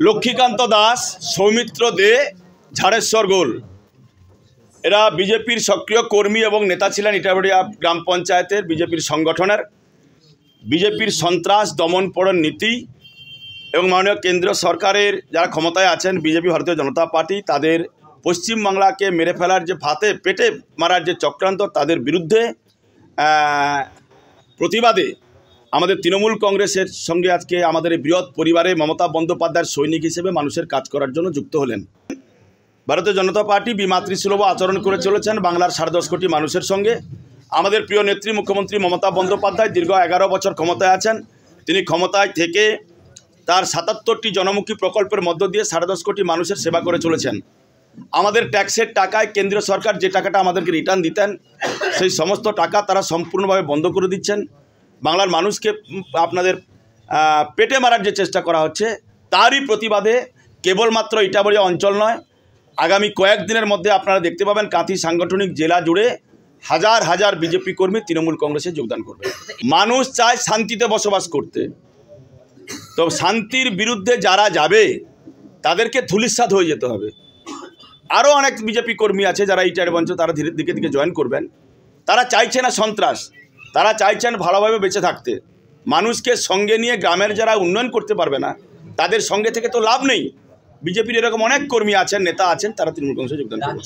লক্ষ্মীকান্ত দাস, সৌমিত্র দে, ঝাড়েশ্বর গোল এরা বিজেপির সক্রিয় কর্মী এবং নেতা ছিলেন। ইটাবাড়িয়া গ্রাম পঞ্চায়েতের বিজেপির সংগঠনের বিজেপির সন্ত্রাস দমন পড়ন নীতি এবং মাননীয় কেন্দ্রীয় সরকারের যারা ক্ষমতায় আছেন বিজেপি ভারতীয় জনতা পার্টি তাদের পশ্চিমবাংলাকে মেরে ফেলার যে পেটে মারার যে চক্রান্ত তাদের বিরুদ্ধে প্রতিবাদে আমাদের তৃণমূল কংগ্রেসের সঙ্গে আজকে আমাদের এই বৃহৎ পরিবারে মমতা বন্দ্যোপাধ্যায়ের সৈনিক হিসেবে মানুষের কাজ করার জন্য যুক্ত হলেন। ভারতীয় জনতা পার্টি বিমাতৃসুলভ আচরণ করে চলেছেন বাংলার 10.5 কোটি মানুষের সঙ্গে। আমাদের প্রিয় নেত্রী মুখ্যমন্ত্রী মমতা বন্দ্যোপাধ্যায় দীর্ঘ 11 বছর ক্ষমতায় আছেন। তিনি ক্ষমতায় থেকে তার 77টি জনমুখী প্রকল্পের মধ্য দিয়ে 10.5 কোটি মানুষের সেবা করে চলেছেন। আমাদের ট্যাক্সের টাকায় কেন্দ্রীয় সরকার যে টাকাটা আমাদেরকে রিটার্ন দিতেন সেই সমস্ত টাকা তারা সম্পূর্ণভাবে বন্ধ করে দিচ্ছেন। বাংলার মানুষকে আপনাদের পেটে মারার যে চেষ্টা করা হচ্ছে তারই প্রতিবাদে কেবলমাত্র ইটাবাড়িয়া অঞ্চল নয়, আগামী কয়েকদিনের মধ্যে আপনারা দেখতে পাবেন কাঁথি সাংগঠনিক জেলা জুড়ে হাজার হাজার বিজেপি কর্মী তৃণমূল কংগ্রেসে যোগদান করবে। মানুষ চায় শান্তিতে বসবাস করতে, তো শান্তির বিরুদ্ধে যারা যাবে তাদেরকে ধূলিসাৎ হয়ে যেতে হবে। আরও অনেক বিজেপি কর্মী আছে যারা ইটার মঞ্চ তারা ধীরে দিকে দিকে জয়েন করবেন। তারা চাইছে না সন্ত্রাস, তারা চাইছেন ভালোভাবে বেঁচে থাকতে। মানুষকে সঙ্গে নিয়ে গ্রামের যারা উন্নয়ন করতে পারবে না তাদের সঙ্গে থেকে তো লাভ নেই। বিজেপির এরকম অনেক কর্মী আছেন, নেতা আছেন, তারা তৃণমূল কংগ্রেসে যোগদান করবে।